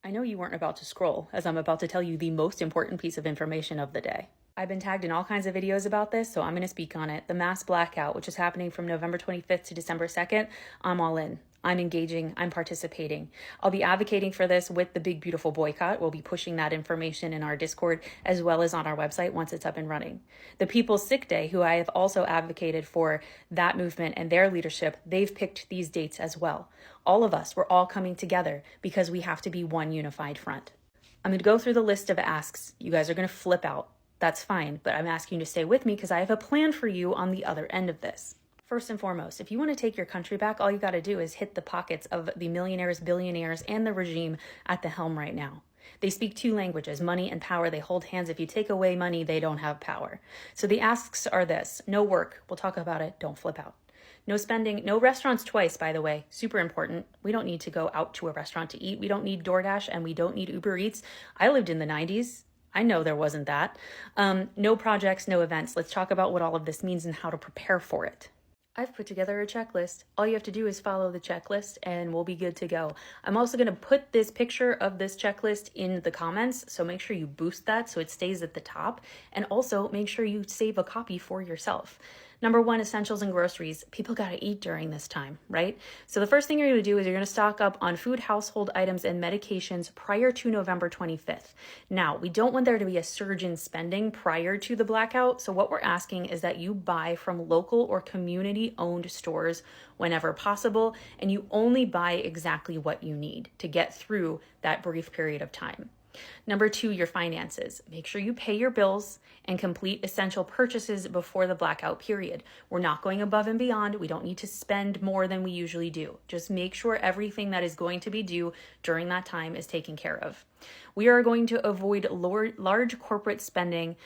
I know you weren't about to scroll, as I'm about to tell you the most important piece of information of the day. I've been tagged in all kinds of videos about this, so I'm going to speak on it. The mass blackout, which is happening from November 25th to December 2nd, I'm all in. I'm engaging, I'm participating. I'll be advocating for this with the Big Beautiful Boycott. We'll be pushing that information in our Discord as well as on our website once it's up and running. The People's Sick Day, who I have also advocated for that movement and their leadership, they've picked these dates as well. All of us, we're all coming together because we have to be one unified front. I'm going to go through the list of asks. You guys are going to flip out. That's fine, but I'm asking you to stay with me because I have a plan for you on the other end of this. First and foremost, if you want to take your country back, all you got to do is hit the pockets of the millionaires, billionaires, and the regime at the helm right now. They speak two languages, money and power. They hold hands. If you take away money, they don't have power. So the asks are this: no work. We'll talk about it. Don't flip out. No spending, no restaurants twice, by the way. Super important. We don't need to go out to a restaurant to eat. We don't need DoorDash and we don't need Uber Eats. I lived in the 90s. I know there wasn't that. No projects, no events. Let's talk about what all of this means and how to prepare for it. I've put together a checklist. All you have to do is follow the checklist and we'll be good to go. I'm also going to put this picture of this checklist in the comments, so make sure you boost that so it stays at the top, and also make sure you save a copy for yourself. Number one, essentials and groceries. People got to eat during this time, right? So the first thing you're going to do is you're going to stock up on food, household items, and medications prior to November 25th. Now, we don't want there to be a surge in spending prior to the blackout. So what we're asking is that you buy from local or community-owned stores whenever possible, and you only buy exactly what you need to get through that brief period of time. Number two, your finances. Make sure you pay your bills and complete essential purchases before the blackout period. We're not going above and beyond. We don't need to spend more than we usually do. Just make sure everything that is going to be due during that time is taken care of. We are going to avoid large corporate spending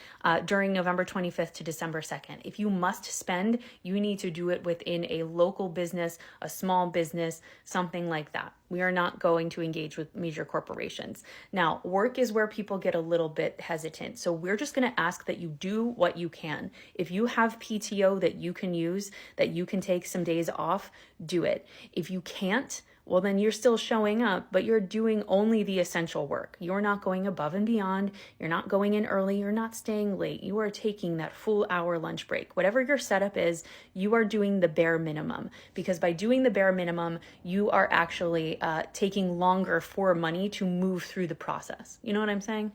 during November 25th to December 2nd. If you must spend, you need to do it within a local business, a small business, something like that. We are not going to engage with major corporations. Now, work is where people get a little bit hesitant. So we're just going to ask that you do what you can. If you have PTO that you can use, that you can take some days off, do it. If you can't, well, then you're still showing up, but you're doing only the essential work. You're not going above and beyond. You're not going in early. You're not staying late. You are taking that full hour lunch break. Whatever your setup is, you are doing the bare minimum, because by doing the bare minimum, you are actually taking longer for money to move through the process. You know what I'm saying?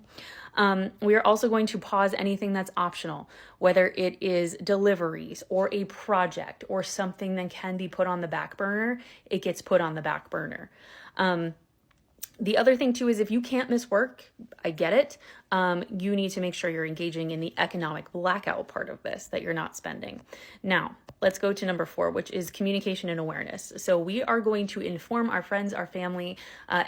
We are also going to pause anything that's optional, whether it is deliveries or a project or something that can be put on the back burner. It gets put on the back burner. The other thing too is if you can't miss work, I get it. You need to make sure you're engaging in the economic blackout part of this, that you're not spending. Now, let's go to number 4, which is communication and awareness. So we are going to inform our friends, our family,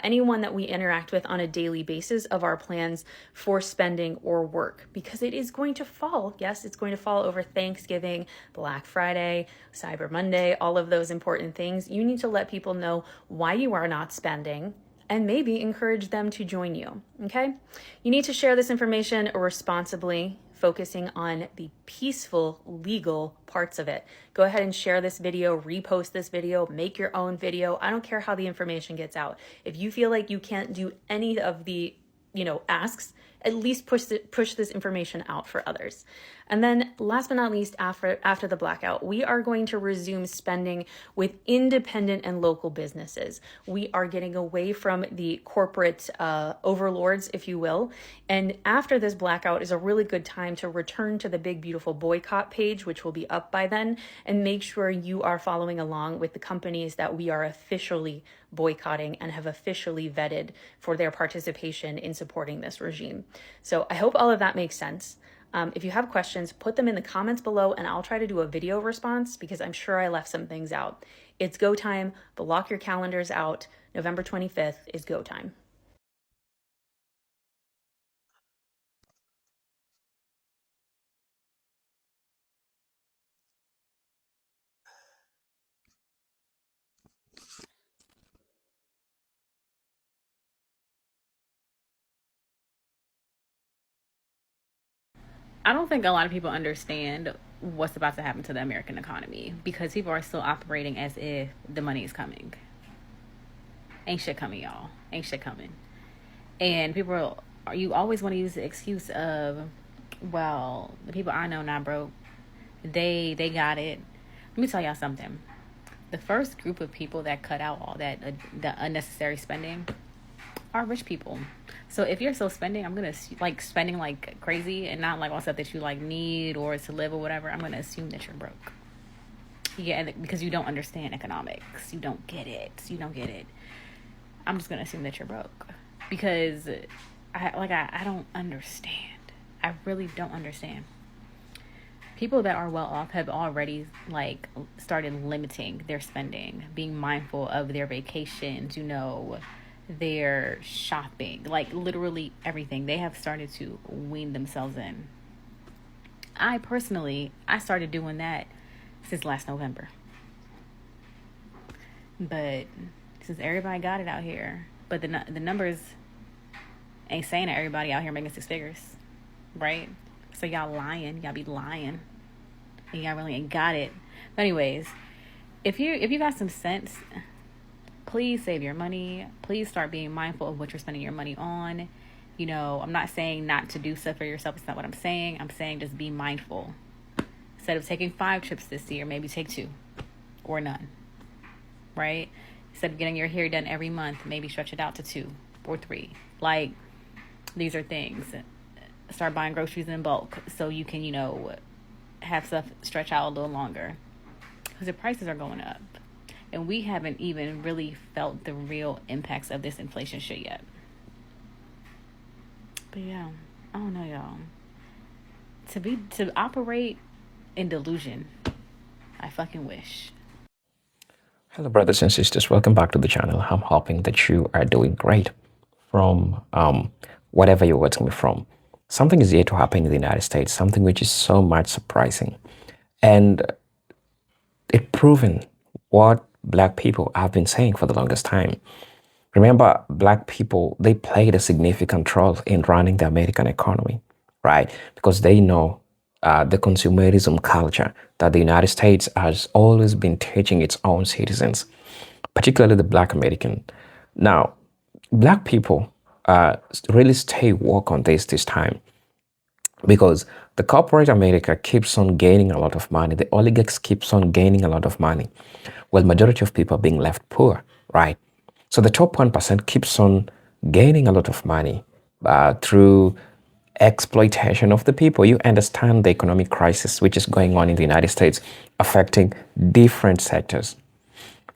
anyone that we interact with on a daily basis of our plans for spending or work, because it is going to fall. Yes, it's going to fall over Thanksgiving, Black Friday, Cyber Monday, all of those important things. You need to let people know why you are not spending, and maybe encourage them to join you, okay? You need to share this information responsibly, focusing on the peaceful, legal parts of it. Go ahead and share this video, repost this video, make your own video. I don't care how the information gets out. If you feel like you can't do any of the asks, at least push this information out for others. And then last but not least, after the blackout, we are going to resume spending with independent and local businesses. We are getting away from the corporate overlords, if you will. And after this blackout is a really good time to return to the Big Beautiful Boycott page, which will be up by then, and make sure you are following along with the companies that we are officially boycotting and have officially vetted for their participation in supporting this regime. So I hope all of that makes sense. If you have questions, put them in the comments below and I'll try to do a video response, because I'm sure I left some things out. It's go time. Block your calendars out. November 25th is go time. I don't think a lot of people understand what's about to happen to the American economy, because people are still operating as if the money is coming. Ain't shit coming, y'all. Ain't shit coming. And you always want to use the excuse of, well, the people I know not broke. They got it. Let me tell y'all something. The first group of people that cut out all that the unnecessary spending are rich people. So if you're still spending, I'm gonna like spending like crazy and not like on stuff that you like need or to live or whatever. I'm gonna assume that you're broke. Yeah, because you don't understand economics. You don't get it. You don't get it. I'm just gonna assume that you're broke because I don't understand. I really don't understand. People that are well off have already like started limiting their spending, being mindful of their vacations, their shopping, like literally everything. They have started to wean themselves in. I started doing that since last November. But since everybody got it out here, but the numbers ain't saying that everybody out here making six figures, right? So y'all lying, y'all be lying, and y'all really ain't got it. But anyways, if you got some sense, please save your money. Please start being mindful of what you're spending your money on. I'm not saying not to do stuff for yourself. It's not what I'm saying. I'm saying just be mindful. Instead of taking 5 trips this year, maybe take 2 or none, right? Instead of getting your hair done every month, maybe stretch it out to 2 or 3. Like, these are things. Start buying groceries in bulk so you can, have stuff stretch out a little longer. Because the prices are going up. And we haven't even really felt the real impacts of this inflation shit yet. But yeah, I don't know, y'all. To operate in delusion, I fucking wish. Hello, brothers and sisters. Welcome back to the channel. I'm hoping that you are doing great from whatever you're watching me from. Something is yet to happen in the United States, something which is so much surprising. And it proven what black people have been saying for the longest time. Remember, black people, they played a significant role in running the American economy, right? Because they know the consumerism culture that the United States has always been teaching its own citizens, particularly the black American. Now, black people really stay woke on this time because the corporate America keeps on gaining a lot of money. The oligarchs keeps on gaining a lot of money, while majority of people are being left poor, right? So the top 1% keeps on gaining a lot of money through exploitation of the people. You understand the economic crisis which is going on in the United States affecting different sectors.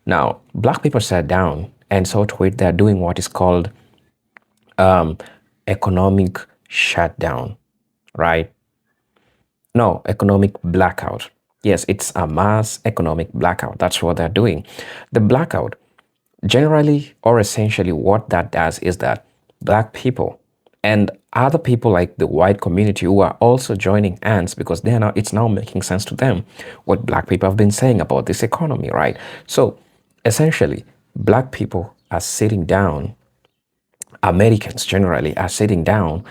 Now, black people sat down and saw to it they're doing what is called economic shutdown, right? No, economic blackout. Yes, it's a mass economic blackout. That's what they're doing. The blackout, generally or essentially, what that does is that black people and other people like the white community who are also joining hands because it's now making sense to them what black people have been saying about this economy, right? So essentially, black people are sitting down, Americans generally are sitting down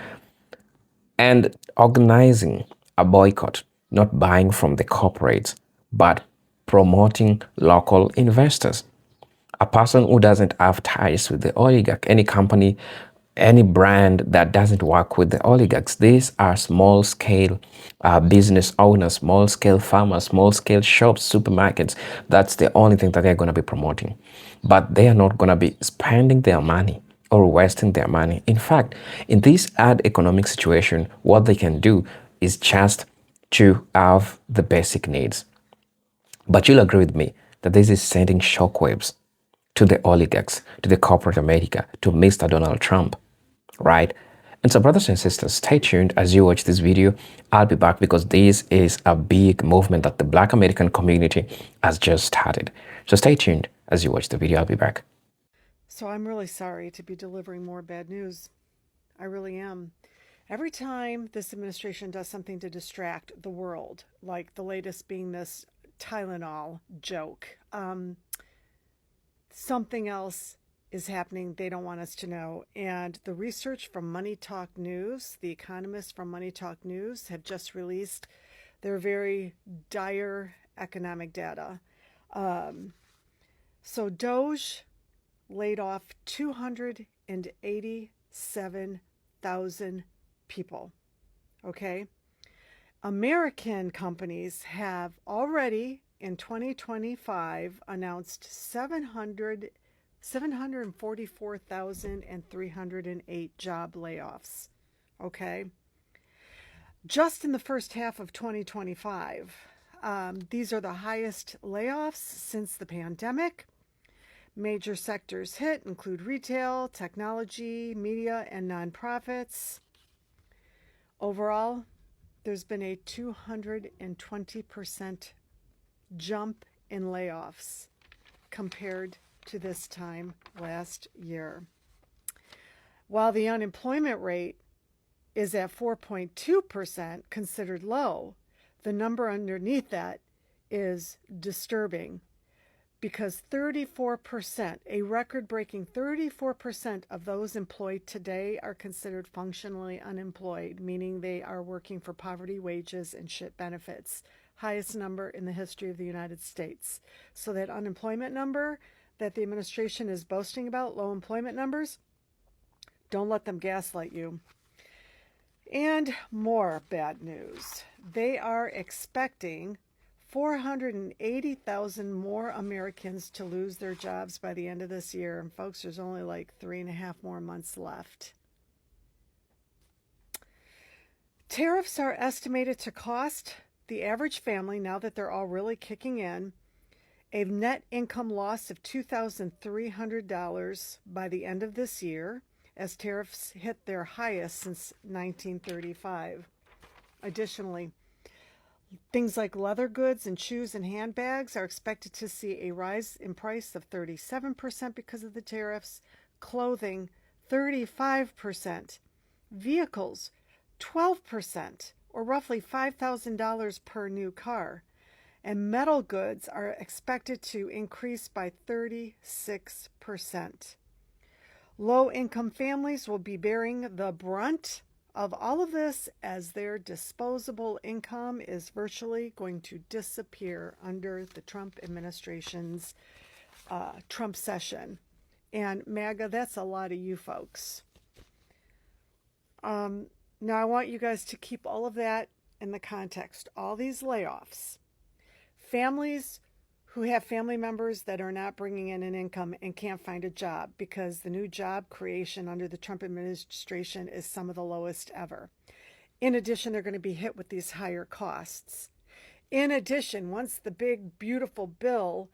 and organizing a boycott, not buying from the corporates, but promoting local investors. A person who doesn't have ties with the oligarch, any company, any brand that doesn't work with the oligarchs. These are small scale business owners, small scale farmers, small scale shops, supermarkets. That's the only thing that they're going to be promoting. But they are not going to be spending their money or wasting their money. In fact, in this hard economic situation, what they can do is just to have the basic needs. But you'll agree with me that this is sending shockwaves to the oligarchs, to the corporate America, to Mr. Donald Trump, right? And so, brothers and sisters, stay tuned as you watch this video. I'll be back because this is a big movement that the Black American community has just started. So stay tuned as you watch the video. I'll be back. So I'm really sorry to be delivering more bad news. I really am. Every time this administration does something to distract the world, like the latest being this Tylenol joke, something else is happening they don't want us to know. And the research from Money Talk News, the economists from Money Talk News have just released their very dire economic data. So Doge laid off 280 7,000 people. Okay? American companies have already in 2025 announced 744,308 job layoffs. Okay? Just in the first half of 2025, these are the highest layoffs since the pandemic. Major sectors hit include retail, technology, media, and nonprofits. Overall, there's been a 220% jump in layoffs compared to this time last year. While the unemployment rate is at 4.2%, considered low, the number underneath that is disturbing because 34%, a record-breaking 34% of those employed today are considered functionally unemployed, meaning they are working for poverty wages and shit benefits. Highest number in the history of the United States. So that unemployment number that the administration is boasting about, low employment numbers, don't let them gaslight you. And more bad news. They are expecting 480,000 more Americans to lose their jobs by the end of this year. And folks, there's only like 3.5 more months left. Tariffs are estimated to cost the average family, now that they're all really kicking in, a net income loss of $2,300 by the end of this year, as tariffs hit their highest since 1935. Additionally, things like leather goods and shoes and handbags are expected to see a rise in price of 37% because of the tariffs, clothing 35%, vehicles 12%, or roughly $5,000 per new car, and metal goods are expected to increase by 36%. Low-income families will be bearing the brunt of all of this as their disposable income is virtually going to disappear under the Trump administration's Trump session. And MAGA, that's a lot of you folks. Now I want you guys to keep all of that in the context. All these layoffs. Families who have family members that are not bringing in an income and can't find a job because the new job creation under the Trump administration is some of the lowest ever. In addition, they're going to be hit with these higher costs. In addition, once the big, beautiful bill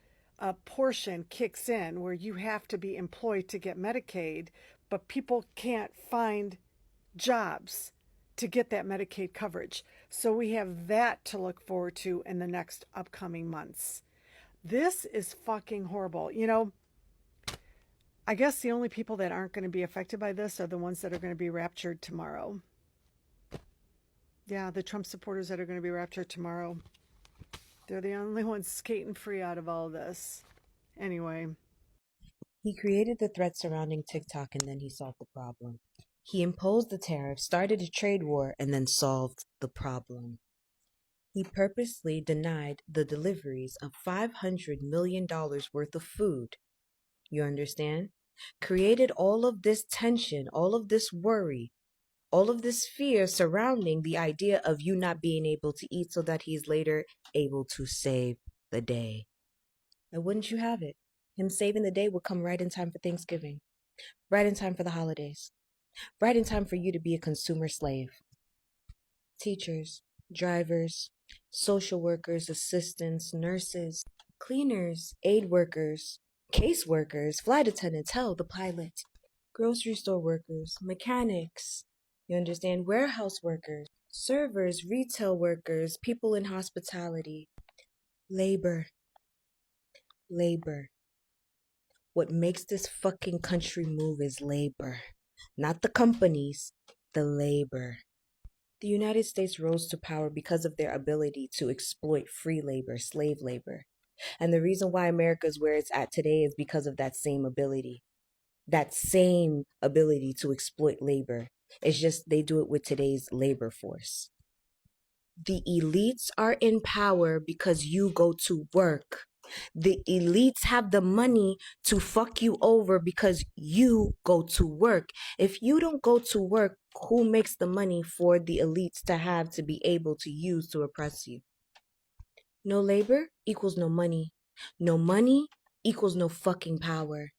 portion kicks in where you have to be employed to get Medicaid, but people can't find jobs to get that Medicaid coverage. So we have that to look forward to in the next upcoming months. This is fucking horrible. You know, I guess the only people that aren't going to be affected by this are the ones that are going to be raptured tomorrow. Yeah, the Trump supporters that are going to be raptured tomorrow. They're the only ones skating free out of all this. Anyway. He created the threat surrounding TikTok and then he solved the problem. He imposed the tariff, started a trade war, and then solved the problem. He purposely denied the deliveries of $500 million worth of food. You understand? Created all of this tension, all of this worry, all of this fear surrounding the idea of you not being able to eat so that he's later able to save the day. And wouldn't you have it? Him saving the day would come right in time for Thanksgiving, right in time for the holidays, right in time for you to be a consumer slave. Teachers, drivers, social workers, assistants, nurses, cleaners, aid workers, case workers, flight attendants, hell, the pilot, grocery store workers, mechanics, you understand, warehouse workers, servers, retail workers, people in hospitality, labor. What makes this fucking country move is labor. Not the companies, the labor. The United States rose to power because of their ability to exploit free labor, slave labor. And the reason why America is where it's at today is because of that same ability. That same ability to exploit labor. It's just they do it with today's labor force. The elites are in power because you go to work. The elites have the money to fuck you over because you go to work. If you don't go to work, who makes the money for the elites to have to be able to use to oppress you? No labor equals no money. No money equals no fucking power.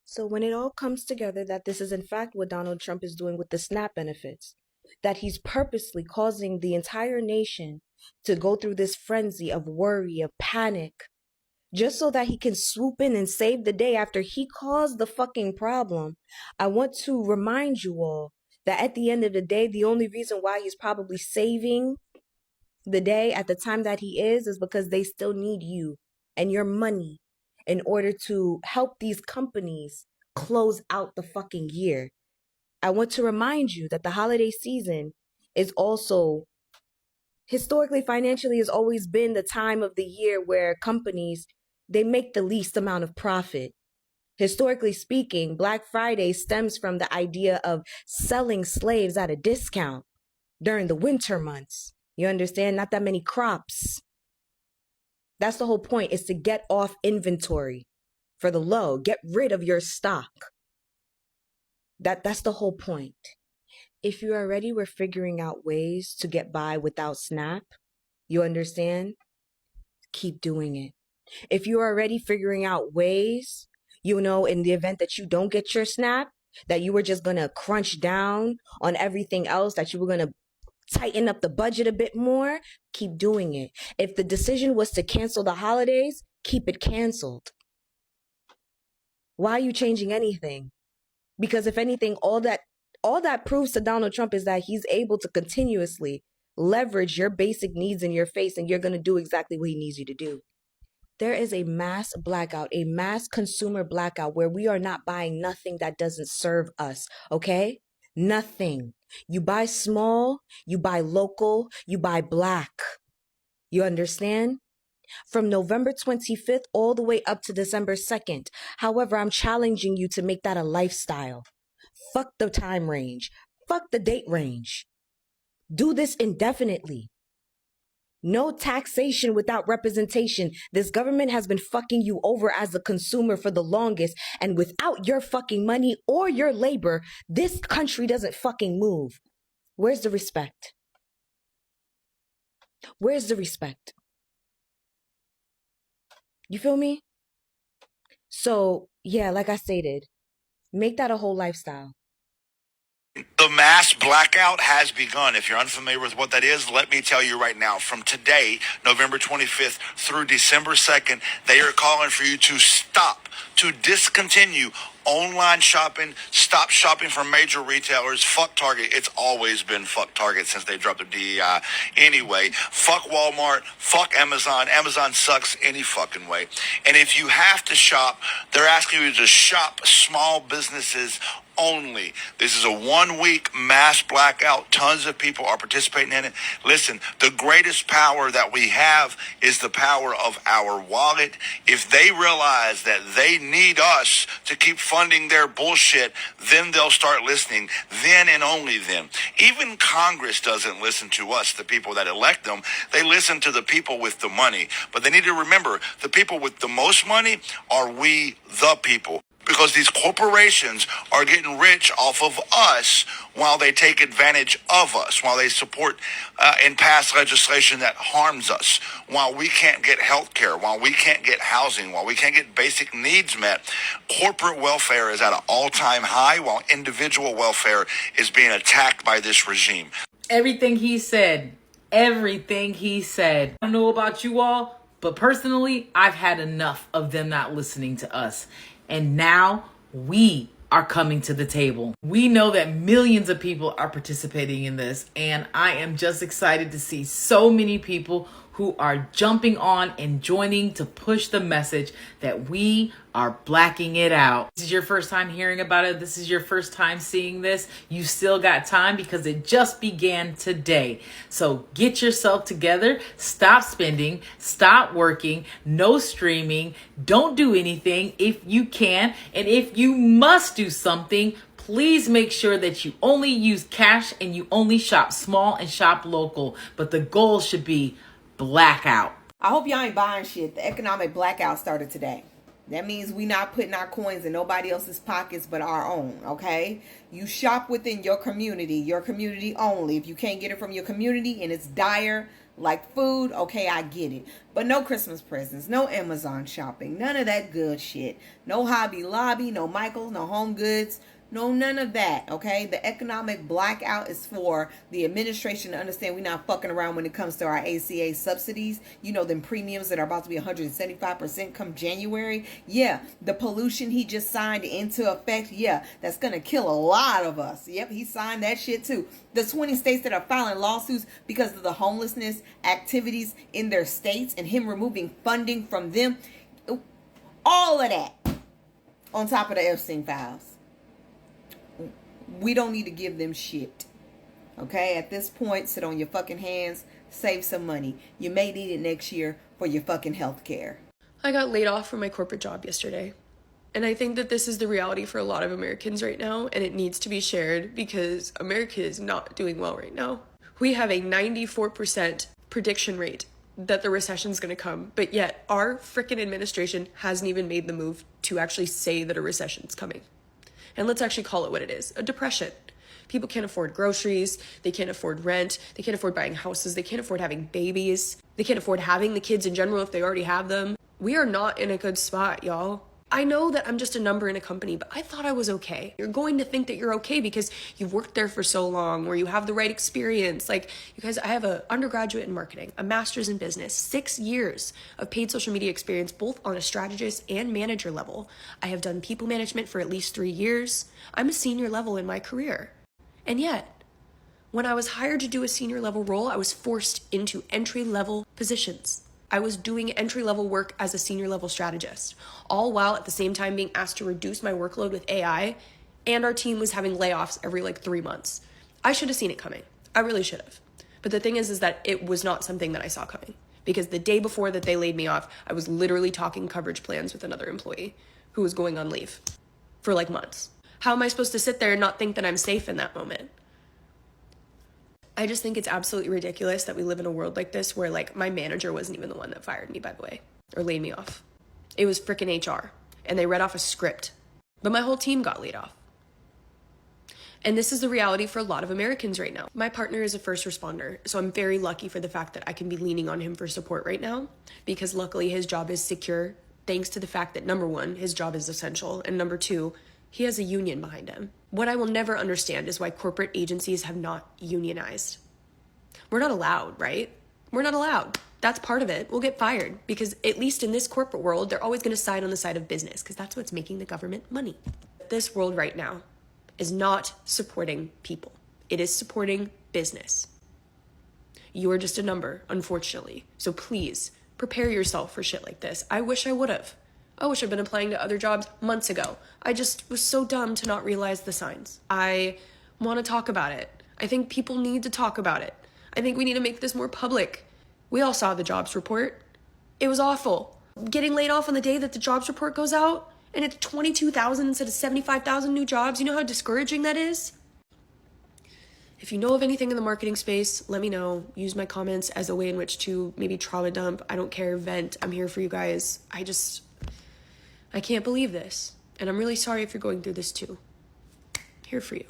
So when it all comes together that this is in fact what Donald Trump is doing with the SNAP benefits, that he's purposely causing the entire nation to go through this frenzy of worry, of panic, just so that he can swoop in and save the day after he caused the fucking problem, I want to remind you all that at the end of the day, the only reason why he's probably saving the day at the time that he is because they still need you and your money in order to help these companies close out the fucking year. I want to remind you that the holiday season is also historically, financially, has always been the time of the year where companies, they make the least amount of profit. Historically speaking, Black Friday stems from the idea of selling slaves at a discount during the winter months. You understand? Not that many crops. That's the whole point, is to get off inventory for the low. Get rid of your stock. That's the whole point. If you already were figuring out ways to get by without SNAP, you understand? Keep doing it. If you're already figuring out ways, in the event that you don't get your SNAP, that you were just going to crunch down on everything else, that you were going to tighten up the budget a bit more, keep doing it. If the decision was to cancel the holidays, keep it canceled. Why are you changing anything? Because if anything, all that proves to Donald Trump is that he's able to continuously leverage your basic needs in your face, and you're going to do exactly what he needs you to do. There is a mass blackout, a mass consumer blackout where we are not buying nothing that doesn't serve us, okay? Nothing. You buy small, you buy local, you buy black. You understand? From November 25th all the way up to December 2nd. However, I'm challenging you to make that a lifestyle. Fuck the time range. Fuck the date range. Do this indefinitely. No taxation without representation. This government has been fucking you over as a consumer for the longest, and without your fucking money or your labor, this country doesn't fucking move. Where's the respect? Where's the respect? You feel me? So, yeah, like I stated, make that a whole lifestyle. The mass blackout has begun. If you're unfamiliar with what that is, let me tell you right now. From today, November 25th through December 2nd, they are calling for you to stop, to discontinue online shopping, stop shopping from major retailers. Fuck Target. It's always been fuck Target since they dropped the DEI. Anyway, fuck Walmart, fuck Amazon. Amazon sucks any fucking way. And if you have to shop, they're asking you to shop small businesses only. This is a 1 week mass blackout. Tons of people are participating in it. Listen, the greatest power that we have is the power of our wallet. If they realize that they need us to keep funding their bullshit, then they'll start listening. Then and only then. Even Congress doesn't listen to us, the people that elect them. They listen to the people with the money. But they need to remember, the people with the most money are we, the people. Because these corporations are getting rich off of us while they take advantage of us, while they support and pass legislation that harms us, while we can't get health care, while we can't get housing, while we can't get basic needs met. Corporate welfare is at an all-time high, while individual welfare is being attacked by this regime. Everything he said. I don't know about you all, but personally, I've had enough of them not listening to us. And now we are coming to the table. We know that millions of people are participating in this, and I am just excited to see so many people who are jumping on and joining to push the message that we are blacking it out. This is your first time hearing about it. This is your first time seeing this. You still got time because it just began today. So get yourself together. Stop spending. Stop working. No streaming. Don't do anything if you can. And if you must do something, please make sure that you only use cash and you only shop small and shop local. But the goal should be blackout. I hope y'all ain't buying shit. The economic blackout started today. That means we not putting our coins in nobody else's pockets but our own, okay? You shop within your community only. If you can't get it from your community and it's dire, like food, okay, I get it. But no Christmas presents, no Amazon shopping, none of that good shit. No Hobby Lobby, no Michaels, no Home Goods, no none of that, okay? The economic blackout is for the administration to understand we're not fucking around when it comes to our ACA subsidies. You know, them premiums that are about to be 175% come January. Yeah, the pollution he just signed into effect. Yeah, that's going to kill a lot of us. Yep, he signed that shit too. The 20 states that are filing lawsuits because of the homelessness activities in their states and him removing funding from them. All of that on top of the Epstein files. We don't need to give them shit. Okay? At this point, sit on your fucking hands, save some money. You may need it next year for your fucking health care. I got laid off from my corporate job yesterday. And I think that this is the reality for a lot of Americans right now, and it needs to be shared because America is not doing well right now. We have a 94% prediction rate that the recession is going to come, but yet our frickin' administration hasn't even made the move to actually say that a recession is coming. And let's actually call it what it is, a depression. People can't afford groceries, they can't afford rent, they can't afford buying houses, they can't afford having babies, they can't afford having the kids in general if they already have them. We are not in a good spot, y'all. I know that I'm just a number in a company, but I thought I was okay. You're going to think that you're okay because you've worked there for so long or you have the right experience. Like, you guys, I have an undergraduate in marketing, a master's in business, 6 years of paid social media experience, both on a strategist and manager level. I have done people management for at least 3 years. I'm a senior level in my career. And yet, when I was hired to do a senior level role, I was forced into entry level positions. I was doing entry-level work as a senior-level strategist, all while at the same time being asked to reduce my workload with AI, and our team was having layoffs every 3 months. I should have seen it coming. I really should have. But the thing is that it was not something that I saw coming, because the day before that they laid me off, I was literally talking coverage plans with another employee who was going on leave for months. How am I supposed to sit there and not think that I'm safe in that moment? I just think it's absolutely ridiculous that we live in a world like this where my manager wasn't even the one that fired me, by the way, or laid me off. It was frickin' HR, and they read off a script, but my whole team got laid off. And this is the reality for a lot of Americans right now. My partner is a first responder, so I'm very lucky for the fact that I can be leaning on him for support right now, because luckily his job is secure, thanks to the fact that number one, his job is essential, and number two, he has a union behind him. What I will never understand is why corporate agencies have not unionized. We're not allowed, right? We're not allowed. That's part of it. We'll get fired because at least in this corporate world, they're always going to side on the side of business because that's what's making the government money. This world right now is not supporting people. It is supporting business. You are just a number, unfortunately. So please prepare yourself for shit like this. I wish I would have. I wish I'd been applying to other jobs months ago. I just was so dumb to not realize the signs. I want to talk about it. I think people need to talk about it. I think we need to make this more public. We all saw the jobs report. It was awful. Getting laid off on the day that the jobs report goes out, and it's 22,000 instead of 75,000 new jobs. You know how discouraging that is? If you know of anything in the marketing space, let me know. Use my comments as a way in which to maybe trauma dump. I don't care, vent. I'm here for you guys. I can't believe this. And I'm really sorry if you're going through this too. Here for you.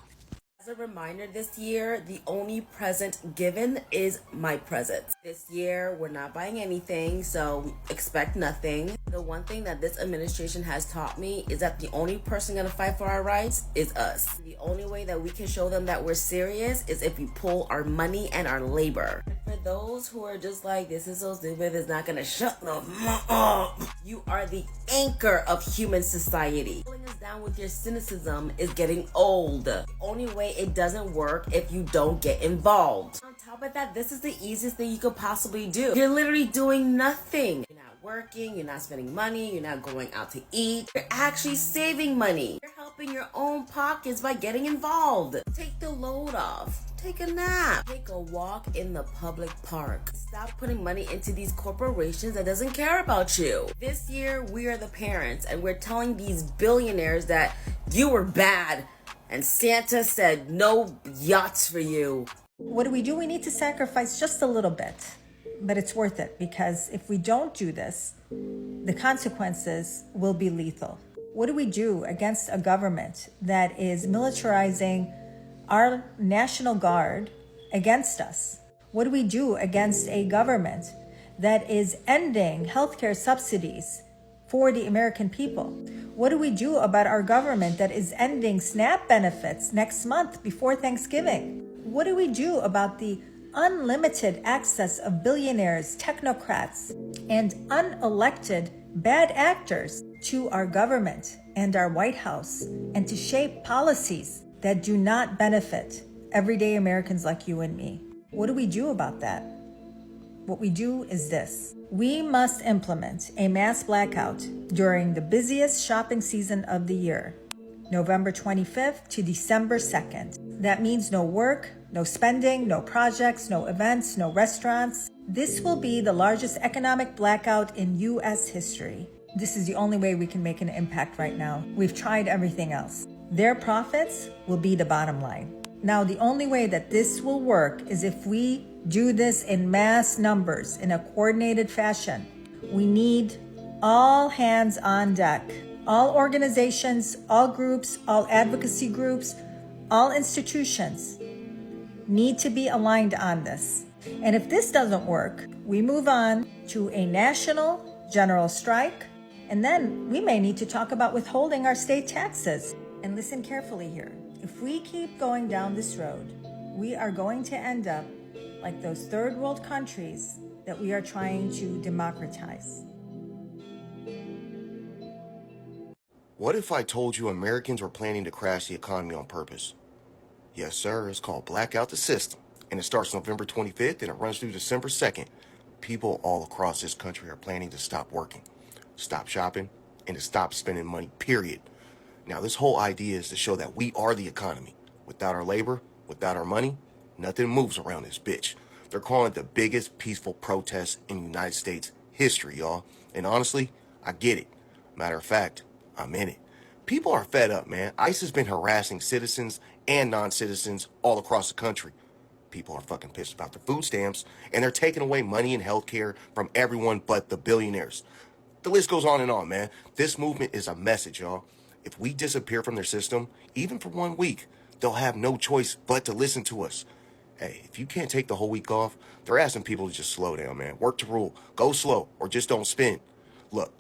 As a reminder, this year, the only present given is my presence. This year, we're not buying anything, so expect nothing. The one thing that this administration has taught me is that the only person gonna fight for our rights is us. The only way that we can show them that we're serious is if we pull our money and our labor. For those who are just like, this is so stupid, it's not gonna shut them up. You are the anchor of human society. Pulling us down with your cynicism is getting old. The only way it doesn't work if you don't get involved. On top of that, this is the easiest thing you could possibly do. You're literally doing nothing. You're not working, you're not spending money, you're not going out to eat. You're actually saving money. You're helping your own pockets by getting involved. Take the load off. Take a nap. Take a walk in the public park. Stop putting money into these corporations that doesn't care about you. This year, we are the parents, and we're telling these billionaires that you were bad. And Santa said no yachts for you. What do? We need to sacrifice just a little bit. but it's worth it, because if we don't do this, the consequences will be lethal. What do we do against a government that is militarizing our National Guard against us? What do we do against a government that is ending healthcare subsidies for the American people? What do we do about our government that is ending SNAP benefits next month before Thanksgiving? What do we do about the unlimited access of billionaires, technocrats, and unelected bad actors to our government and our White House, and to shape policies that do not benefit everyday Americans like you and me? What do we do about that? What we do is this. We must implement a mass blackout during the busiest shopping season of the year, November 25th to December 2nd. That means no work, no spending, no projects, no events, no restaurants. This will be the largest economic blackout in U.S. history. This is the only way we can make an impact right now. We've tried everything else. Their profits will be the bottom line. Now, the only way that this will work is if we do this in mass numbers, in a coordinated fashion. We need all hands on deck. All organizations, all groups, all advocacy groups, all institutions need to be aligned on this. And if this doesn't work, we move on to a national general strike, and then we may need to talk about withholding our state taxes. And listen carefully here. If we keep going down this road, we are going to end up like those third world countries that we are trying to democratize. What if I told you Americans were planning to crash the economy on purpose? Yes, sir. It's called Blackout the System, and it starts November 25th and it runs through December 2nd. People all across this country are planning to stop working, stop shopping, and to stop spending money, period. Now, this whole idea is to show that we are the economy. Without our labor, without our money, nothing moves around this bitch. They're calling it the biggest peaceful protest in United States history, y'all. And honestly, I get it. Matter of fact, I'm in it. People are fed up, man. ICE has been harassing citizens and non-citizens all across the country. People are fucking pissed about the food stamps, and they're taking away money and healthcare from everyone but the billionaires. The list goes on and on, man. This movement is a message, y'all. If we disappear from their system, even for 1 week, they'll have no choice but to listen to us. Hey, if you can't take the whole week off, they're asking people to just slow down, man. Work to rule. Go slow, or just don't spend. Look,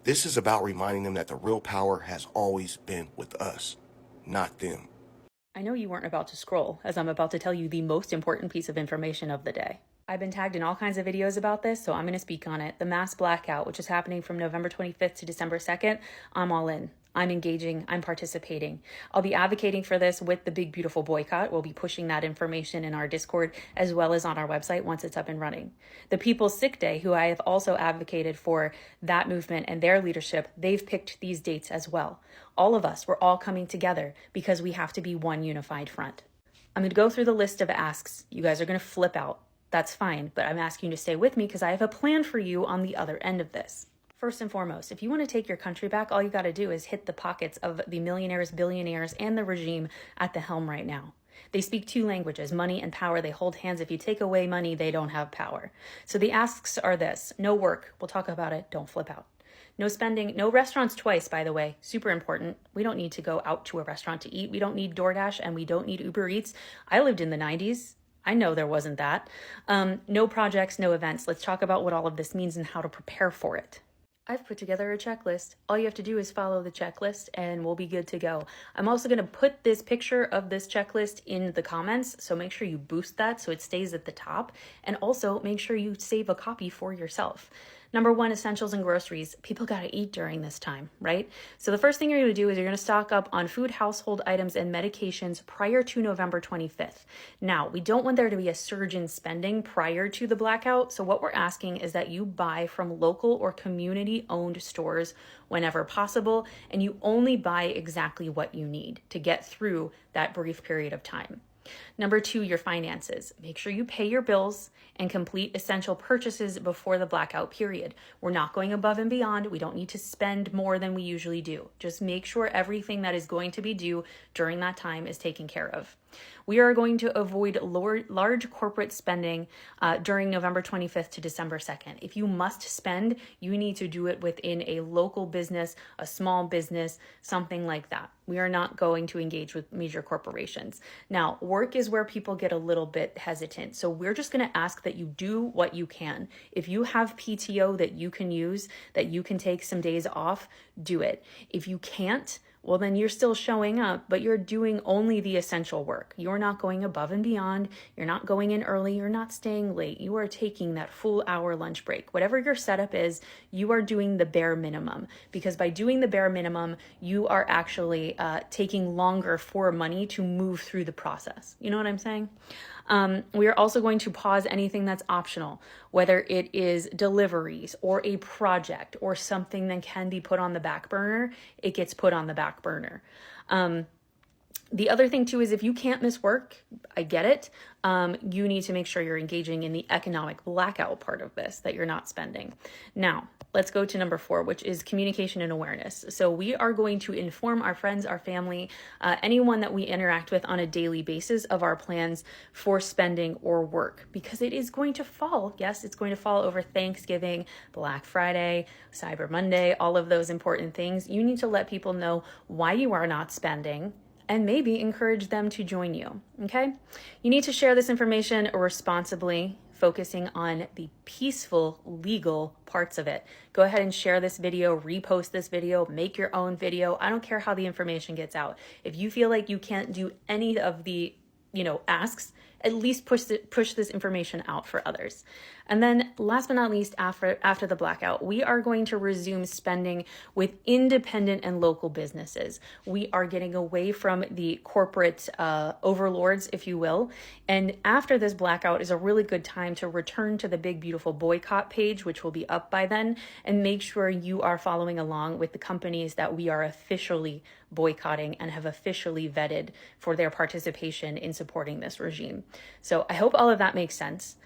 this is about reminding them that the real power has always been with us, not them. I know you weren't about to scroll, as I'm about to tell you the most important piece of information of the day. I've been tagged in all kinds of videos about this, so I'm going to speak on it. The mass blackout, which is happening from November 25th to December 2nd, I'm all in. I'm engaging, I'm participating. I'll be advocating for this with the Big Beautiful Boycott. We'll be pushing that information in our Discord as well as on our website once it's up and running. The People's Sick Day, who I have also advocated for that movement and their leadership, they've picked these dates as well. All of us, we're all coming together because we have to be one unified front. I'm going to go through the list of asks. You guys are going to flip out. That's fine, but I'm asking you to stay with me because I have a plan for you on the other end of this. First and foremost, if you want to take your country back, all you got to do is hit the pockets of the millionaires, billionaires, and the regime at the helm right now. They speak two languages, money and power. They hold hands. If you take away money, they don't have power. So the asks are this: no work. We'll talk about it. Don't flip out. No spending. No restaurants twice, by the way. Super important. We don't need to go out to a restaurant to eat. We don't need DoorDash, and we don't need Uber Eats. I lived in the 90s. I know there wasn't that. No projects, no events. Let's talk about what all of this means and how to prepare for it. I've put together a checklist. All you have to do is follow the checklist and we'll be good to go. I'm also going to put this picture of this checklist in the comments, so make sure you boost that so it stays at the top, and also make sure you save a copy for yourself. Number one, essentials and groceries. People got to eat during this time, right? So the first thing you're going to do is you're going to stock up on food, household items, and medications prior to November 25th. Now, we don't want there to be a surge in spending prior to the blackout. So what we're asking is that you buy from local or community-owned stores whenever possible, and you only buy exactly what you need to get through that brief period of time. Number two, your finances. Make sure you pay your bills and complete essential purchases before the blackout period. We're not going above and beyond. We don't need to spend more than we usually do. Just make sure everything that is going to be due during that time is taken care of. We are going to avoid large corporate spending during November 25th to December 2nd. If you must spend, you need to do it within a local business, a small business, something like that. We are not going to engage with major corporations. Now, work is where people get a little bit hesitant. So we're just going to ask that you do what you can. If you have PTO that you can use, that you can take some days off, do it. If you can't, well, then you're still showing up, but you're doing only the essential work. You're not going above and beyond. You're not going in early. You're not staying late. You are taking that full hour lunch break. Whatever your setup is, you are doing the bare minimum, because by doing the bare minimum, you are actually taking longer for money to move through the process. You know what I'm saying? We are also going to pause anything that's optional, whether it is deliveries or a project or something that can be put on the back burner, it gets put on the back burner. The other thing too is if you can't miss work, I get it. You need to make sure you're engaging in the economic blackout part of this, that you're not spending. Now, let's go to number 4, which is communication and awareness. So we are going to inform our friends, our family, anyone that we interact with on a daily basis of our plans for spending or work, because it is going to fall. Yes, it's going to fall over Thanksgiving, Black Friday, Cyber Monday, all of those important things. You need to let people know why you are not spending, and maybe encourage them to join you, okay? You need to share this information responsibly, focusing on the peaceful, legal parts of it. Go ahead and share this video, repost this video, make your own video. I don't care how the information gets out. If you feel like you can't do any of the, asks, at least push this information out for others. And then last but not least, after the blackout, we are going to resume spending with independent and local businesses. We are getting away from the corporate overlords, if you will. And after this blackout is a really good time to return to the Big Beautiful Boycott page, which will be up by then, and make sure you are following along with the companies that we are officially boycotting and have officially vetted for their participation in supporting this regime. So I hope all of that makes sense.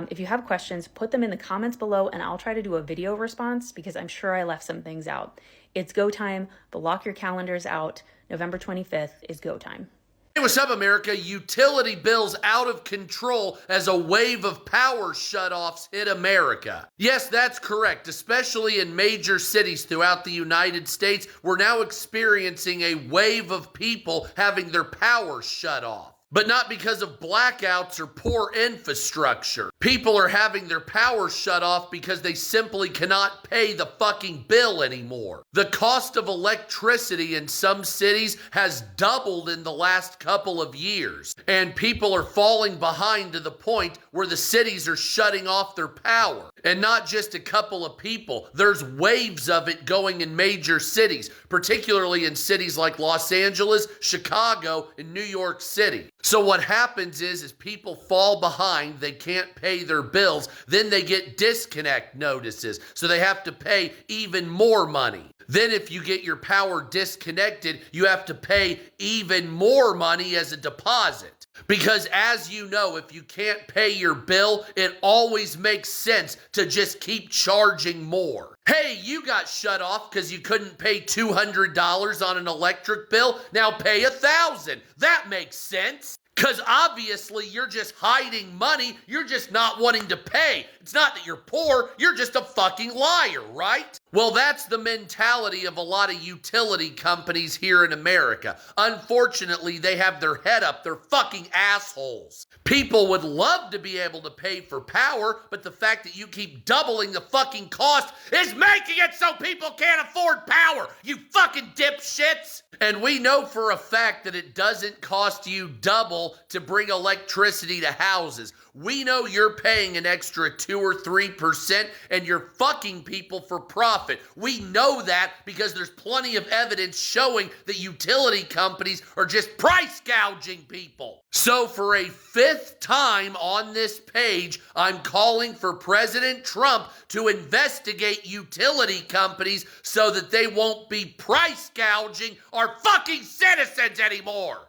If you have questions, put them in the comments below and I'll try to do a video response, because I'm sure I left some things out. It's go time. Block your calendars out. November 25th is go time. Hey, what's up, America? Utility bills out of control as a wave of power shutoffs hit America. Yes, that's correct. Especially in major cities throughout the United States, we're now experiencing a wave of people having their power shut off. But not because of blackouts or poor infrastructure. People are having their power shut off because they simply cannot pay the fucking bill anymore. The cost of electricity in some cities has doubled in the last couple of years, and people are falling behind to the point where the cities are shutting off their power. And not just a couple of people. There's waves of it going in major cities, particularly in cities like Los Angeles, Chicago, and New York City. So what happens is people fall behind, they can't pay their bills, then they get disconnect notices, so they have to pay even more money. Then if you get your power disconnected, you have to pay even more money as a deposit. Because as you know, if you can't pay your bill, it always makes sense to just keep charging more. Hey, you got shut off because you couldn't pay $200 on an electric bill. Now pay $1,000. That makes sense. Because obviously you're just hiding money. You're just not wanting to pay. It's not that you're poor. You're just a fucking liar, right? Well, that's the mentality of a lot of utility companies here in America. Unfortunately, they have their head up. They're fucking assholes. People would love to be able to pay for power, but the fact that you keep doubling the fucking cost is making it so people can't afford power. You fucking dipshits. And we know for a fact that it doesn't cost you double to bring electricity to houses. We know you're paying an extra 2 or 3% and you're fucking people for profit. We know that because there's plenty of evidence showing that utility companies are just price gouging people. So for a 5th time on this page, I'm calling for President Trump to investigate utility companies so that they won't be price gouging our fucking citizens anymore.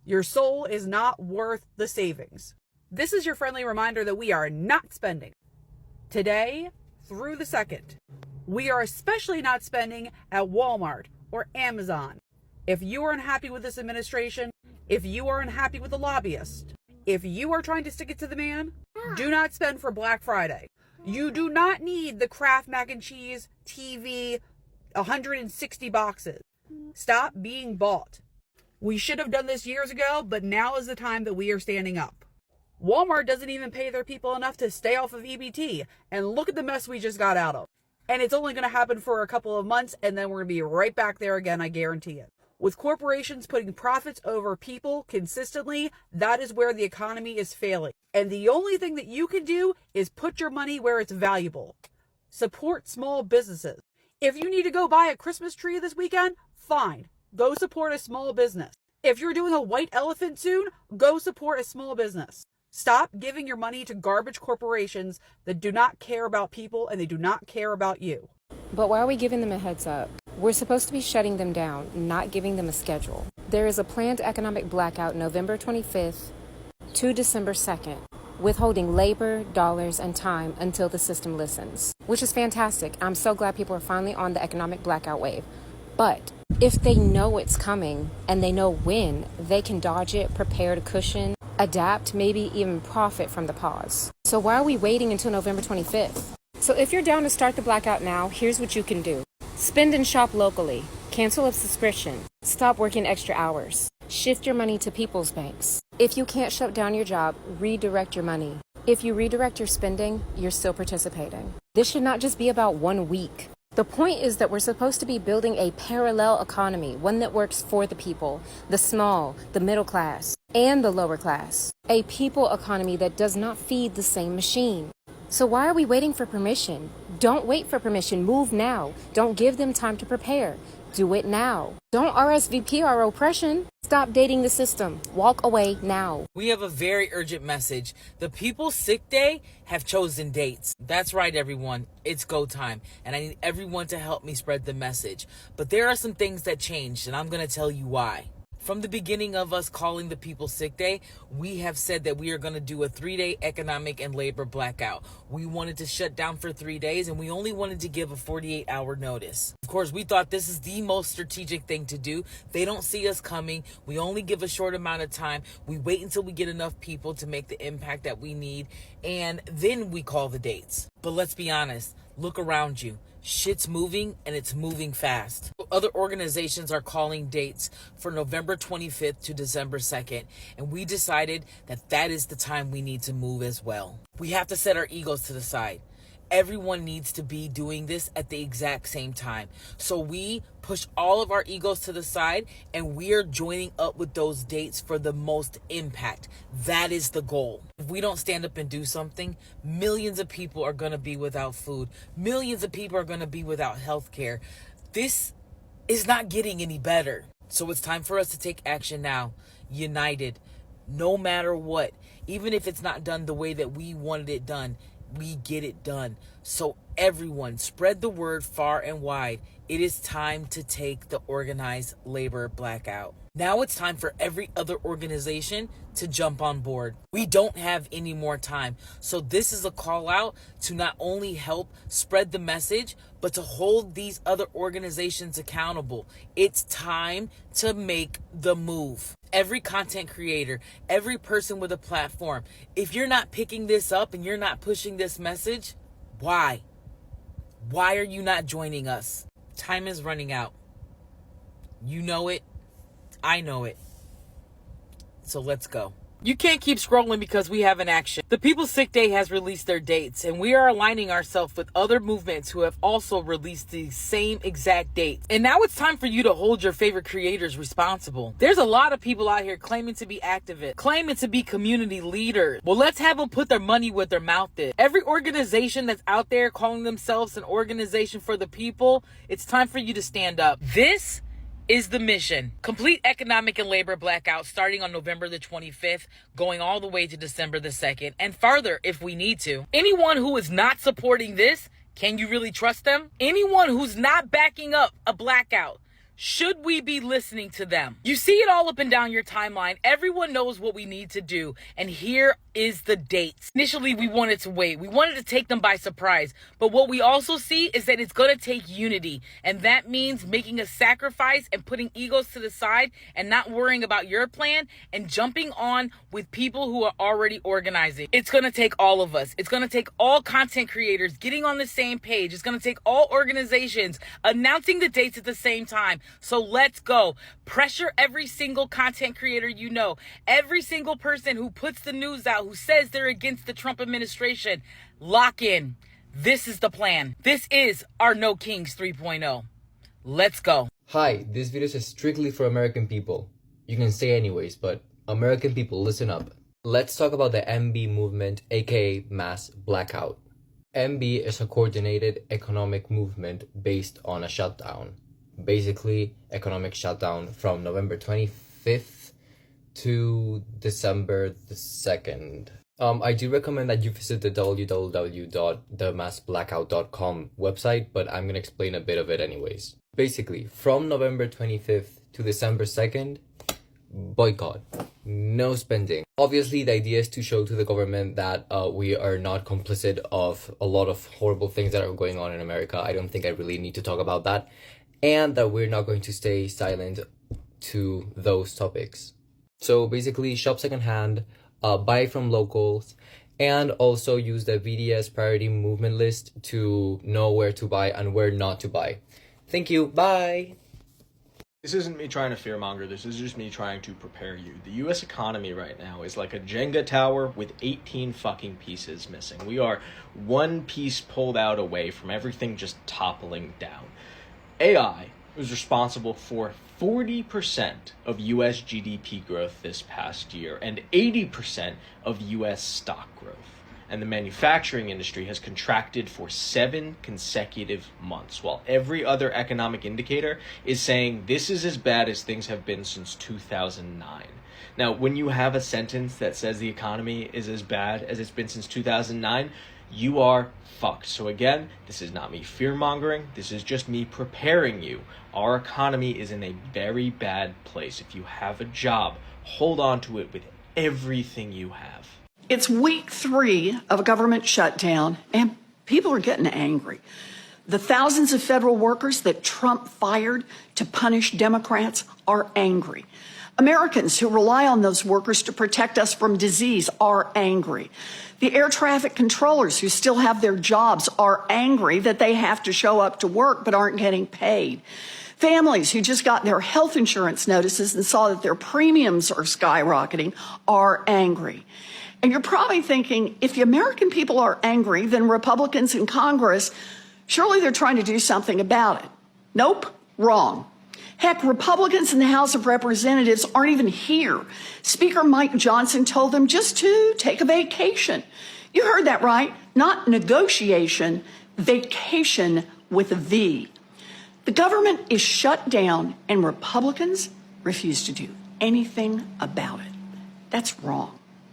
Your soul is not worth the savings. This is your friendly reminder that we are not spending. Today through the 2nd, we are especially not spending at Walmart or Amazon. If you are unhappy with this administration, if you are unhappy with the lobbyist, if you are trying to stick it to the man, do not spend for Black Friday. You do not need the Kraft mac and cheese TV 160 boxes. Stop being bought. We should have done this years ago, but now is the time that we are standing up. Walmart doesn't even pay their people enough to stay off of EBT. And look at the mess we just got out of. And it's only going to happen for a couple of months, and then we're going to be right back there again, I guarantee it. With corporations putting profits over people consistently, that is where the economy is failing. And the only thing that you can do is put your money where it's valuable. Support small businesses. If you need to go buy a Christmas tree this weekend, fine. Go support a small business. If you're doing a white elephant soon, go support a small business. Stop giving your money to garbage corporations that do not care about people and they do not care about you. But why are we giving them a heads up? We're supposed to be shutting them down, not giving them a schedule. There is a planned economic blackout November 25th to December 2nd, withholding labor, dollars, and time until the system listens, which is fantastic. I'm so glad people are finally on the economic blackout wave. But if they know it's coming and they know when, they can dodge it, prepare to cushion, adapt, maybe even profit from the pause. So why are we waiting until November 25th? So if you're down to start the blackout now, here's what you can do. Spend and shop locally. Cancel a subscription. Stop working extra hours. Shift your money to people's banks. If you can't shut down your job, redirect your money. If you redirect your spending, you're still participating. This should not just be about 1 week. The point is that we're supposed to be building a parallel economy, one that works for the people, the small, the middle class, and the lower class. A people economy that does not feed the same machine. So why are we waiting for permission? Don't wait for permission. Move now. Don't give them time to prepare. Do it now. Don't RSVP our oppression. Stop dating the system. Walk away now. We have a very urgent message. The People's Sick Day have chosen dates. That's right, everyone. It's go time. And I need everyone to help me spread the message. But there are some things that changed, and I'm going to tell you why. From the beginning of us calling the People's Sick Day, we have said that we are going to do a 3-day economic and labor blackout. We wanted to shut down for 3 days, and we only wanted to give a 48-hour notice. Of course, we thought this is the most strategic thing to do. They don't see us coming. We only give a short amount of time. We wait until we get enough people to make the impact that we need, and then we call the dates. But let's be honest. Look around you. Shit's moving, and it's moving fast. Other organizations are calling dates for November 25th to December 2nd, and we decided that that is the time we need to move as well. We have to set our egos to the side. Everyone needs to be doing this at the exact same time. So we push all of our egos to the side, and we are joining up with those dates for the most impact. That is the goal. If we don't stand up and do something, millions of people are going to be without food. Millions of people are going to be without health care. This is not getting any better. So it's time for us to take action now, united, no matter what. Even if it's not done the way that we wanted it done, we get it done. So everyone, spread the word far and wide. It is time to take the organized labor blackout. Now it's time for every other organization to jump on board. We don't have any more time. So this is a call out to not only help spread the message, but to hold these other organizations accountable. It's time to make the move. Every content creator, every person with a platform, if you're not picking this up and you're not pushing this message, why? Why are you not joining us? Time is running out. You know it. I know it. So let's go. You can't keep scrolling because we have an action. The People's Sick Day has released their dates, and we are aligning ourselves with other movements who have also released the same exact dates. And now it's time for you to hold your favorite creators responsible. There's a lot of people out here claiming to be activists, claiming to be community leaders. Well, let's have them put their money where their mouth is. Every organization that's out there calling themselves an organization for the people, it's time for you to stand up. This is the mission. Complete economic and labor blackout starting on November the 25th, going all the way to December the 2nd, and farther if we need to. Anyone who is not supporting this, can you really trust them? Anyone who's not backing up a blackout, Should we be listening to them? You see it all up and down your timeline. Everyone knows what we need to do. And here is the dates. Initially, we wanted to wait. We wanted to take them by surprise. But what we also see is that it's going to take unity. And that means making a sacrifice and putting egos to the side and not worrying about your plan and jumping on with people who are already organizing. It's going to take all of us. It's going to take all content creators getting on the same page. It's going to take all organizations announcing the dates at the same time. So let's go. Pressure every single content creator you know. Every single person who puts the news out, who says they're against the Trump administration. Lock in. This is the plan. This is our No Kings 3.0. Let's go. Hi, this video is strictly for American people. You can say anyways, but American people, listen up. Let's talk about the MB movement, aka Mass Blackout. MB is a coordinated economic movement based on a shutdown. Basically, economic shutdown from November 25th to December the 2nd. I do recommend that you visit the www.themassblackout.com website, but I'm gonna explain a bit of it anyways. Basically, from November 25th to December 2nd, boycott. No spending. Obviously, the idea is to show to the government that we are not complicit of a lot of horrible things that are going on in America. I don't think I really need to talk about that. And that we're not going to stay silent to those topics. So basically, shop secondhand, buy from locals, and also use the VDS priority movement list to know where to buy and where not to buy. Thank you. Bye. This isn't me trying to fearmonger, this is just me trying to prepare you. The US economy right now is like a Jenga tower with 18 fucking pieces missing. We are one piece pulled out away from everything just toppling down. AI was responsible for 40% of US GDP growth this past year and 80% of US stock growth. And the manufacturing industry has contracted for 7 consecutive months, while every other economic indicator is saying this is as bad as things have been since 2009. Now, when you have a sentence that says the economy is as bad as it's been since 2009, you are fucked. So again, this is not me fear-mongering, this is just me preparing you. Our economy is in a very bad place. If you have a job, hold on to it with everything you have. It's week 3 of a government shutdown, and people are getting angry. The thousands of federal workers that Trump fired to punish Democrats are angry. Americans who rely on those workers to protect us from disease are angry. The air traffic controllers who still have their jobs are angry that they have to show up to work but aren't getting paid. Families who just got their health insurance notices and saw that their premiums are skyrocketing are angry. And you're probably thinking, if the American people are angry, then Republicans in Congress, surely they're trying to do something about it. Nope, wrong. Heck, Republicans in the House of Representatives aren't even here. Speaker Mike Johnson told them just to take a vacation. You heard that right. Not negotiation, vacation with a V. The government is shut down and Republicans refuse to do anything about it. That's wrong.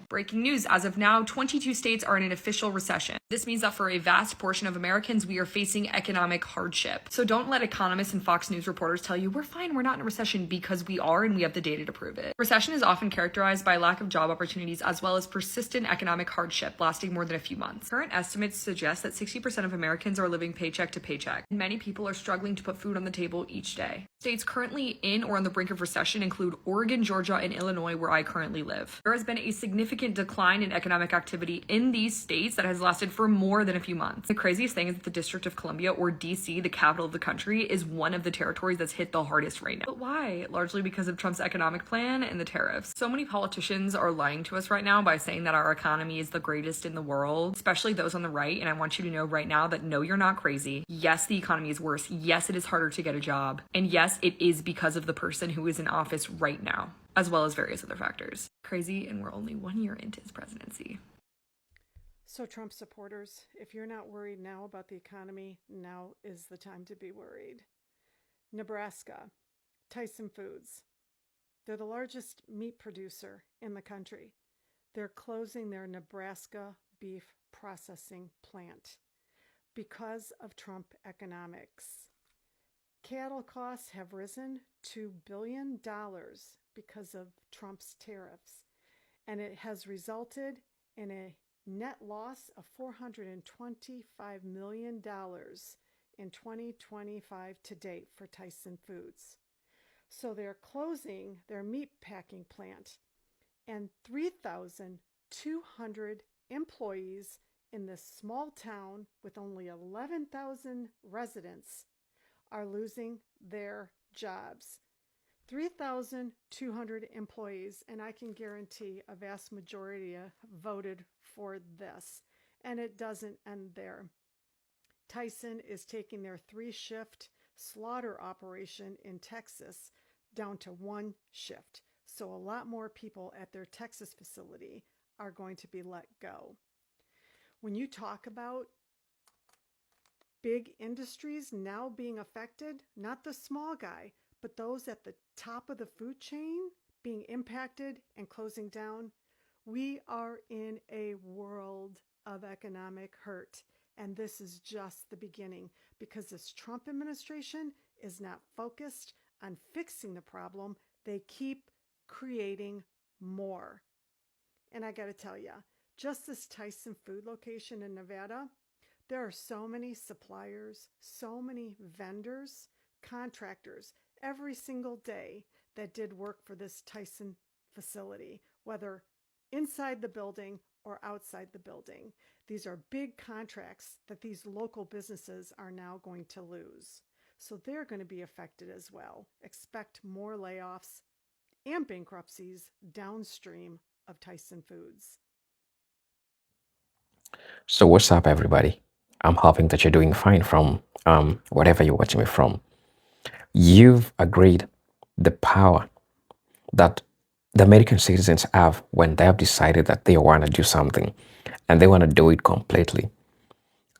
Breaking news, as of now, 22 states are in an official recession. This means that for a vast portion of Americans, we are facing economic hardship. So don't let economists and Fox News reporters tell you we're fine, we're not in a recession, because we are and we have the data to prove it. Recession is often characterized by lack of job opportunities as well as persistent economic hardship lasting more than a few months. Current estimates suggest that 60% of Americans are living paycheck to paycheck. Many people are struggling to put food on the table each day. States currently in or on the brink of recession include Oregon, Georgia, and Illinois, where I currently live. There has been a significant decline in economic activity in these states that has lasted for more than a few months. The craziest thing is that the District of Columbia, or DC, the capital of the country, is one of the territories that's hit the hardest right now. But why? Largely because of Trump's economic plan and the tariffs. So many politicians are lying to us right now by saying that our economy is the greatest in the world, especially those on the right. And I want you to know right now that no, you're not crazy. Yes, the economy is worse. Yes, it is harder to get a job. And yes, it is because of the person who is in office right now, as well as various other factors. Crazy, and we're only 1 year into his presidency. So Trump supporters, if you're not worried now about the economy, now is the time to be worried. Nebraska, Tyson Foods. They're the largest meat producer in the country. They're closing their Nebraska beef processing plant because of Trump economics. Cattle costs have risen $2 billion because of Trump's tariffs, and it has resulted in a net loss of $425 million in 2025 to date for Tyson Foods. So they're closing their meat packing plant, and 3,200 employees in this small town with only 11,000 residents are losing their jobs. 3,200 employees, and I can guarantee a vast majority voted for this. And it doesn't end there. Tyson is taking their 3-shift slaughter operation in Texas down to 1 shift. So a lot more people at their Texas facility are going to be let go. When you talk about big industries now being affected, not the small guy, but those at the top of the food chain being impacted and closing down, we are in a world of economic hurt. And this is just the beginning, because this Trump administration is not focused on fixing the problem. They keep creating more. And I got to tell you, just this Tyson food location in Nevada, there are so many suppliers, so many vendors, contractors every single day that did work for this Tyson facility, whether inside the building or outside the building. These are big contracts that these local businesses are now going to lose. So they're going to be affected as well. Expect more layoffs and bankruptcies downstream of Tyson Foods. So what's up, everybody? I'm hoping that you're doing fine from whatever you're watching me from. You've agreed the power that the American citizens have when they have decided that they want to do something and they want to do it completely.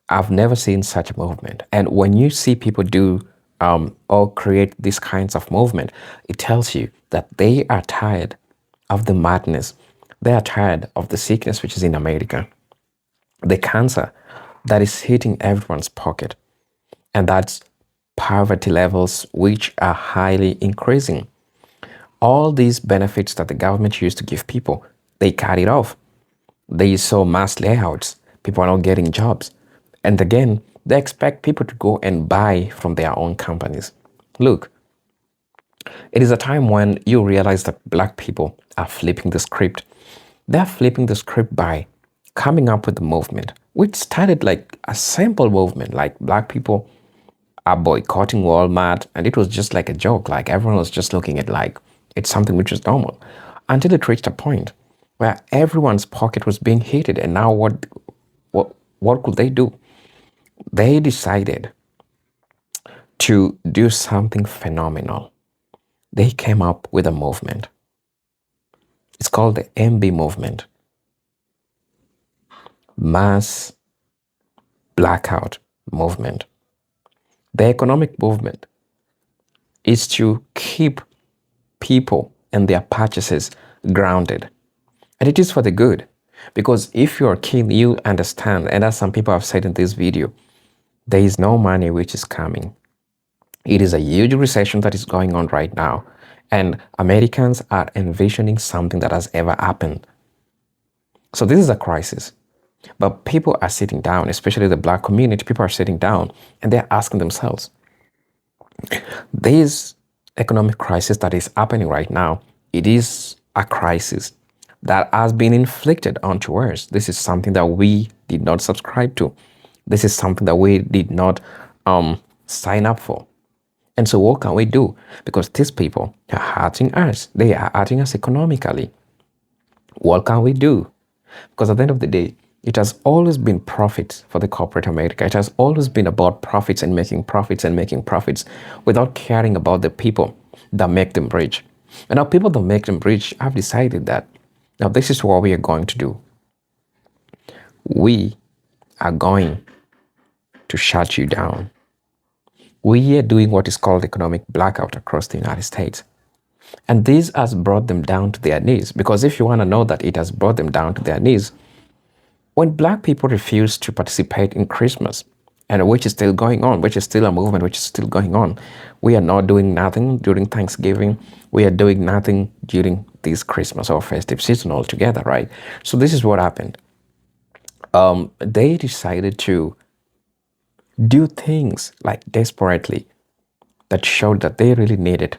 I've never seen such a movement. And when you see people do or create these kinds of movement, it tells you that they are tired of the madness. They are tired of the sickness which is in America, the cancer that is hitting everyone's pocket, and that's poverty levels which are highly increasing. All these benefits that the government used to give people, they cut it off. They saw mass layouts. People are not getting jobs. And again, they expect people to go and buy from their own companies. Look, it is a time when you realize that black people are flipping the script. They're flipping the script by coming up with a movement, which started like a simple movement, like black people are boycotting Walmart, and it was just like a joke. Like everyone was just looking at like it's something which is normal, until it reached a point where everyone's pocket was being heated. And now what could they do? They decided to do something phenomenal. They came up with a movement. It's called the MB movement, Mass Blackout Movement. The economic movement is to keep people and their purchases grounded. And it is for the good. Because if you're keen, you understand, and as some people have said in this video, there is no money which is coming. It is a huge recession that is going on right now. And Americans are envisioning something that has ever happened. So this is a crisis. But people are sitting down, especially the black community, people are sitting down and they're asking themselves, this economic crisis that is happening right now, it is a crisis that has been inflicted onto us. This is something that we did not subscribe to. This is something that we did not sign up for. And so what can we do? Because these people are hurting us. They are hurting us economically. What can we do? Because at the end of the day, it has always been profits for the corporate America. It has always been about profits and making profits without caring about the people that make them rich. And now people that make them rich have decided that now this is what we are going to do. We are going to shut you down. We are doing what is called economic blackout across the United States. And this has brought them down to their knees. Because if you want to know that it has brought them down to their knees, when black people refuse to participate in Christmas, and which is still going on, which is still a movement, which is still going on. We are not doing nothing during Thanksgiving. We are doing nothing during this Christmas or festive season altogether, right? So this is what happened. They decided to do things like desperately that showed that they really needed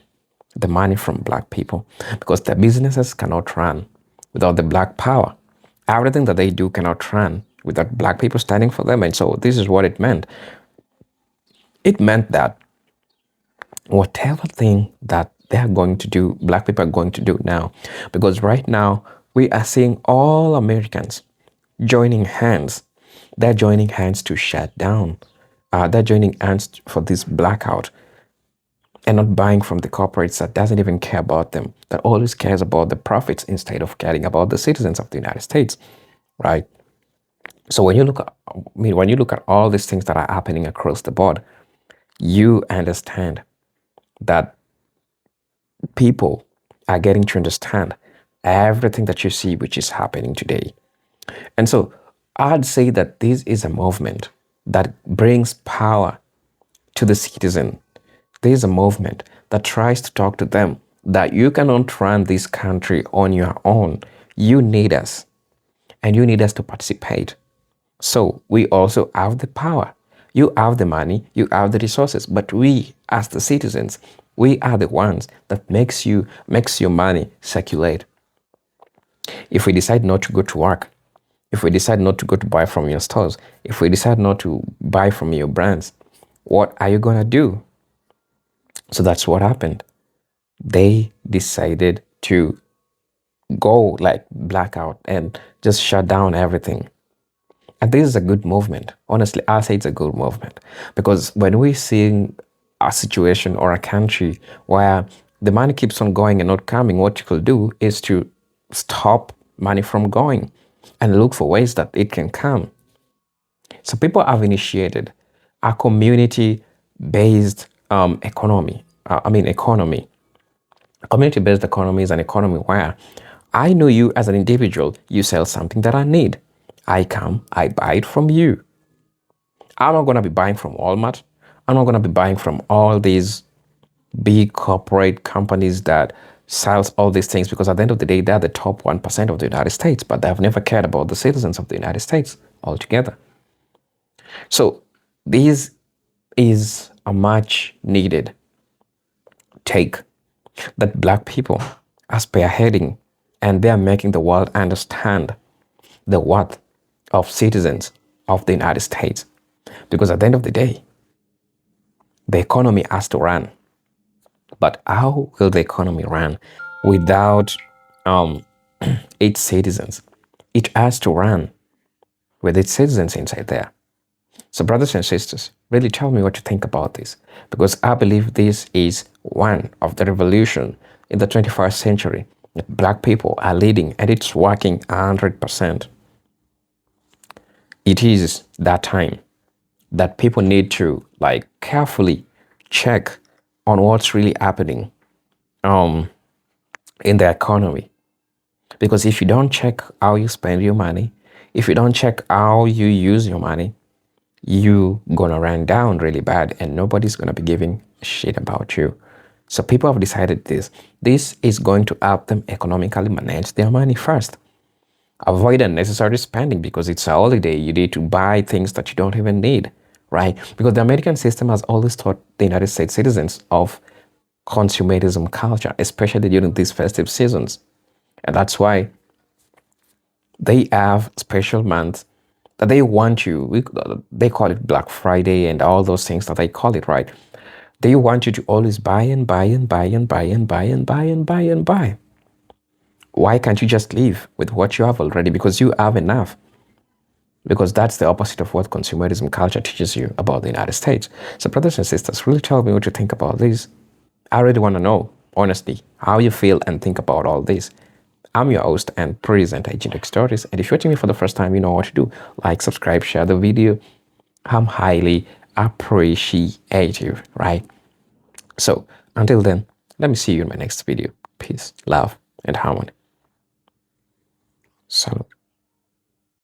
the money from black people because their businesses cannot run without the black power. Everything that they do cannot run without black people standing for them. And so this is what it meant. It meant that whatever thing that they are going to do, black people are going to do now. Because right now, we are seeing all Americans joining hands. They're joining hands to shut down. They're joining hands for this blackout and not buying from the corporates that doesn't even care about them, that always cares about the profits instead of caring about the citizens of the United States, right? So when you look at, when you look at all these things that are happening across the board, you understand that people are getting to understand everything that you see which is happening today. And so I'd say that this is a movement that brings power to the citizen. There is a movement that tries to talk to them that you cannot run this country on your own. You need us, and you need us to participate. So we also have the power. You have the money, you have the resources, but we, as the citizens, we are the ones that makes your money circulate. If we decide not to go to work, if we decide not to go to buy from your stores, if we decide not to buy from your brands, what are you going to do? So that's what happened. They decided to go like blackout and just shut down everything. And this is a good movement. Honestly, I say it's a good movement because when we see a situation or a country where the money keeps on going and not coming, what you could do is to stop money from going and look for ways that it can come. So people have initiated a community-based economy. Economy. A community-based economy is an economy where I know you as an individual, you sell something that I need. I come, I buy it from you. I'm not going to be buying from Walmart. I'm not going to be buying from all these big corporate companies that sells all these things because at the end of the day, they're the top 1% of the United States, but they have never cared about the citizens of the United States altogether. So this is a much needed take that black people are spearheading, and they are making the world understand the worth of citizens of the United States. Because at the end of the day, the economy has to run. But how will the economy run without its citizens? It has to run with its citizens inside there. So brothers and sisters, really tell me what you think about this, because I believe this is one of the revolution in the 21st century that black people are leading, and it's working 100%. It is that time that people need to carefully check on what's really happening in the economy. Because if you don't check how you spend your money, if you don't check how you use your money, you gonna run down really bad and nobody's gonna be giving a shit about you. So people have decided this. This is going to help them economically manage their money first. Avoid unnecessary spending because it's a holiday. You need to buy things that you don't even need, right? Because the American system has always taught the United States citizens of consumerism culture, especially during these festive seasons. And that's why they have special months that they want you, they call it Black Friday and all those things that they call it, right? They want you to always buy and buy and buy and buy and buy and buy and buy and buy. Why can't you just live with what you have already? Because you have enough. Because that's the opposite of what consumerism culture teaches you about the United States. So brothers and sisters, really tell me what you think about this. I really want to know, honestly, how you feel and think about all this. I'm your host and presenter, Agent X Stories. And if you're watching me for the first time, you know what to do. Like, subscribe, share the video. I'm highly appreciative, right? So until then, let me see you in my next video. Peace, love, and harmony. Salute.